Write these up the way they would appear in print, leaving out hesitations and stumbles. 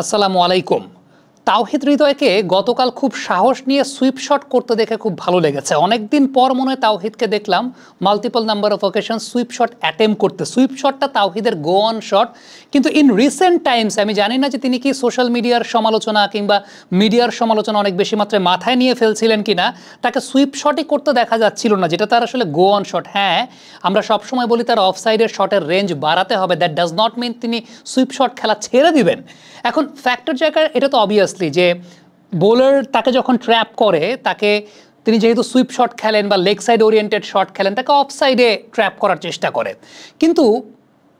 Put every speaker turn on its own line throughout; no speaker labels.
আসসালামু আলাইকুম। তাওহিদ হৃদয়কে গতকাল খুব সাহস নিয়ে সুইপ শট করতে দেখে খুব ভালো লেগেছে। অনেকদিন পর মনে হয় তাওহিদকে দেখলাম multiple number of occasion sweep shot attempt করতে। সুইপ শটটা তাওহিদের গো অন শট, কিন্তু ইন রিসেন্ট টাইমস আমি জানি না যে তিনি কি সোশ্যাল মিডিয়ার সমালোচনা কিংবা মিডিয়ার সমালোচনা অনেক বেশি মাত্রায় মাথায় নিয়ে ফেলছিলেন কিনা, তাকে সুইপ শটই করতে দেখা যাচ্ছিল না, যেটা তার আসলে গো অন শট। হ্যাঁ, আমরা সবসময় বলি তার অফসাইডের শটের রেঞ্জ বাড়াতে হবে, দ্যাট ডাজ নট মিন তিনি সুইপ শট খেলা ছেড়ে দিবেন। এখন ফ্যাক্টর জায়গায় এটা তো অবভিয়াসলি যে বোলার তাকে যখন ট্র্যাপ করে, তাকে তিনি যেহেতু সুইপ শট খেলেন বা লেগ সাইড ওরিয়েন্টেড শট খেলেন, তাকে অফ সাইডে ট্র্যাপ করার চেষ্টা করে। কিন্তু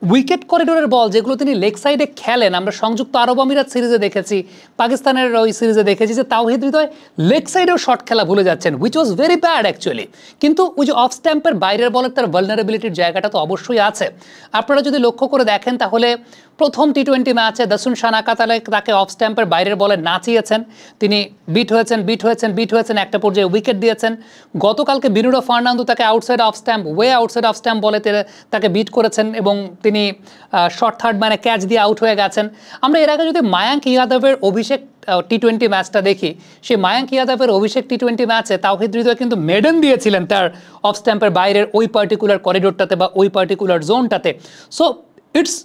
উইকেট করিডোরের বল যেগুলো তিনি লেগ সাইডে খেলেন, আমরা সংযুক্ত আরব আমিরাত সিরিজে দেখেছি, পাকিস্তানের ওই সিরিজে দেখেছি যে তাওহিদ হৃদয় লেগ সাইডেও শট খেলা ভুলে যাচ্ছেন, which was very bad actually. কিন্তু ওই যে অফ স্ট্যাম্পের বাইরের বলের তার ভালনারেবিলিটির জায়গাটা তো অবশ্যই আছে। আপনারা যদি লক্ষ্য করে দেখেন তাহলে প্রথম টি-20 ম্যাচে দাসুন শানাকা তাকে অফ স্ট্যাম্পের বাইরের বলে নাচিয়েছেন, তিনি বিট হয়েছেন, একটা পর্যায়ে উইকেট দিয়েছেন। গতকালকে বিনুরা ফার্নান্দো তাকে আউটসাইড অফ স্ট্যাম্প বলে তাকে বিট করেছেন এবং তিনি শর্ট থার্ড ম্যানে ক্যাচ দিয়ে আউট হয়ে গেছেন। আমরা এর আগে যদি মায়াঙ্ক ইয়াদবের অভিষেক টি-20 ম্যাচটা দেখি, সেই মায়াঙ্ক ইয়াদবের অভিষেক টি-20 ম্যাচে তাওহিদ হৃদয় কিন্তু মেডেন দিয়েছিলেন তার অফ স্ট্যাম্পের বাইরের ওই পার্টিকুলার করিডোরটাতে বা ওই পার্টিকুলার জোনটাতে। So it's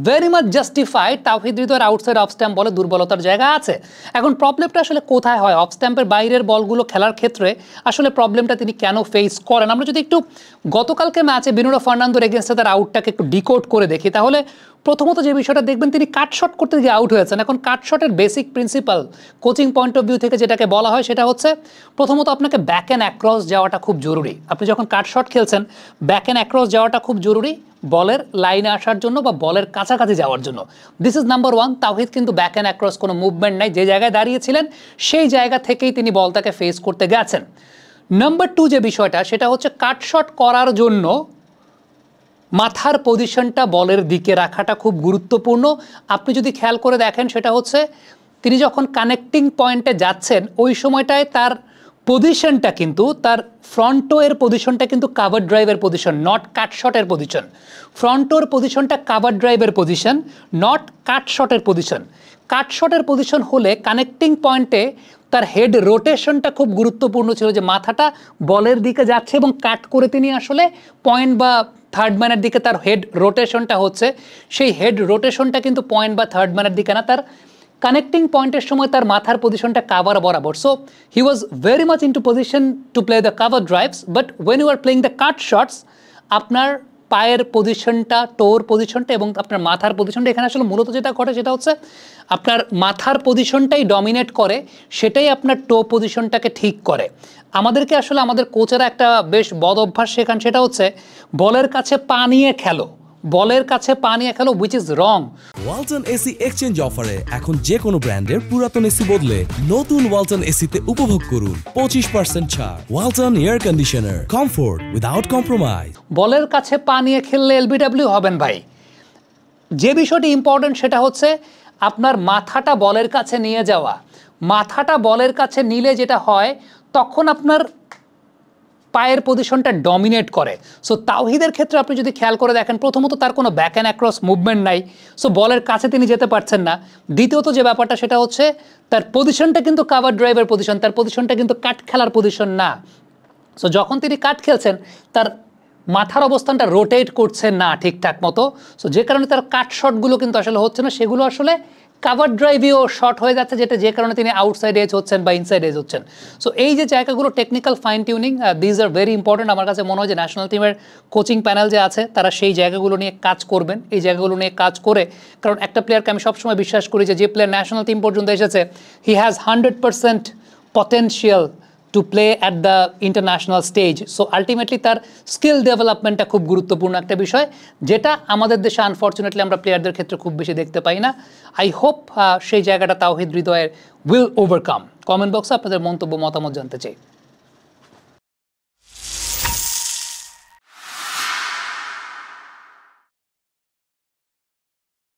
very much justified. Towhid হৃদয়ের আউটসাইড অফ স্ট্যাম্প বলে দুর্বলতার জায়গা আছে। এখন প্রবলেমটা আসলে কোথায় হয়? অফ স্ট্যাম্পের বাইরের বলগুলো খেলার ক্ষেত্রে আসলে প্রবলেমটা তিনি কেন ফেস করেন? আমরা যদি একটু গতকালকে ম্যাচে বিনুরা ফার্নান্দোর এগেনস্টে তার আউটটাকে একটু ডিকোড করে দেখি, তাহলে প্রথমত যে বিষয়টা দেখবেন, তিনি কাট শট করতে গিয়ে আউট হয়েছেন। এখন কাট শটের basic principle coaching point of view থেকে যেটাকে বলা হয় সেটা হচ্ছে, প্রথমত আপনাকে ব্যাক অ্যান্ড অ্যাক্রস যাওয়াটা খুব জরুরি। আপনি যখন কাট শট খেলছেন, ব্যাক অ্যান্ড অ্যাক্রস যাওয়াটা খুব জরুরি বলের লাইনে আসার জন্য বা বলের কাছাকাছি যাওয়ার জন্য। This is number one. তাওহিদ কিন্তু ব্যাক অ্যান্ড অ্যাক্রস কোনো মুভমেন্ট নাই, যে জায়গায় দাঁড়িয়েছিলেন সেই জায়গা থেকেই তিনি বলটাকে ফেস করতে গেছেন। নাম্বার টু যে বিষয়টা, সেটা হচ্ছে কাট শট করার জন্য মাথার পজিশনটা বলের দিকে রাখাটা খুব গুরুত্বপূর্ণ। আপনি যদি খেয়াল করে দেখেন, সেটা হচ্ছে তিনি যখন কানেক্টিং পয়েন্টে যাচ্ছেন ওই সময়টায় তার পজিশনটা কিন্তু, তার ফ্রন্টোয়ের পজিশনটা কিন্তু কাভার ড্রাইভের পজিশন, নট কাট শটের পজিশন। ফ্রন্টোর পজিশনটা কাভার ড্রাইভের পজিশন, নট কাট শটের পজিশন। কাট শটের পজিশন হলে কানেক্টিং পয়েন্টে তার হেড রোটেশনটা খুব গুরুত্বপূর্ণ ছিল, যে মাথাটা বলের দিকে যাচ্ছে এবং কাট করে তিনি আসলে পয়েন্ট বা থার্ড ম্যানের দিকে তার হেড রোটেশনটা হচ্ছে, সেই হেড রোটেশনটা কিন্তু পয়েন্ট বা থার্ড ম্যানের দিকে না, তার কানেক্টিং পয়েন্টের সময় তার মাথার পজিশনটা কাভার বরাবর। So he was very much into position to play the cover drives, but when you are playing the cut shots, আপনার পায়ের পজিশনটা, টোর পজিশনটা এবং আপনার মাথার পজিশনটা, এখানে আসলে মূলত যেটা ঘটে সেটা হচ্ছে আপনার মাথার পজিশনটাই ডমিনেট করে, সেটাই আপনার টো পজিশনটাকে ঠিক করে। আমাদেরকে আসলে আমাদের কোচেরা একটা বেশ বদ অভ্যাস শেখান, সেটা হচ্ছে বলের কাছে পা নিয়ে খেলো, বলের কাছে পা নিয়ে খেলো, which is wrong.
Walton AC exchange অফারে এখন যে কোনো ব্র্যান্ডের পুরাতন এসি বদলে নতুন ওয়ালটন এসিতে উপভোগ করুন 25% ছাড়। Walton air conditioner, comfort without compromise.
বলের কাছে পা নিয়ে খেললে এলবিডব্লিউ হবেন ভাই। যে বিষয়টি ইম্পর্টেন্ট সেটা হচ্ছে আপনার মাথাটা বলের কাছে নিয়ে যাওয়া। মাথাটা বলের কাছে নিলে যেটা হয়, তখন আপনার পায়ের পজিশনটা ডমিনেট করে। সো তাওহিদের ক্ষেত্রে আপনি যদি খেয়াল করে দেখেন, প্রথমত তার কোনো ব্যাক অ্যান্ড অ্যাক্রস মুভমেন্ট নাই, সো বলের কাছে তিনি যেতে পারছেন না। দ্বিতীয়ত যে ব্যাপারটা সেটা হচ্ছে তার পজিশনটা কিন্তু কাভার ড্রাইভের পজিশন, তার পজিশনটা কিন্তু কাট খেলার পজিশন না। সো যখন তিনি কাট খেলছেন, তার মাথার অবস্থানটা রোটেট করছে না ঠিকঠাক মতো, সো যে কারণে তার কাট শটগুলো কিন্তু আসলে হচ্ছে না, সেগুলো আসলে কাভার ড্রাইভেও শর্ট হয়ে যাচ্ছে, যে কারণে তিনি আউটসাইড এজ হচ্ছেন বা ইনসাইড এজ হচ্ছেন। সো এই যে জায়গাগুলো technical fine tuning, these are very important. আমার কাছে মনে হয় যে ন্যাশনাল টিমের কোচিং প্যানেল যে আছে তারা সেই জায়গাগুলো নিয়ে কাজ করবেন, এই জায়গাগুলো নিয়ে কাজ করে। কারণ একটা প্লেয়ারকে আমি সবসময় বিশ্বাস করি যে প্লেয়ার ন্যাশনাল টিম পর্যন্ত এসেছে, he has 100% potential to play at the international stage. So ultimately তার স্কিল ডেভেলপমেন্টটা খুব গুরুত্বপূর্ণ একটা বিষয়, যেটা আমাদের দেশে আনফর্চুনেটলি আমরা প্লেয়ারদের ক্ষেত্রে খুব বেশি দেখতে পাই না। আই হোপ সেই জায়গাটা তাওহিদ হৃদয়ের উইল ওভারকাম। কমেন্ট বক্সে আপনাদের মন্তব্য মতামত জানতে চাই।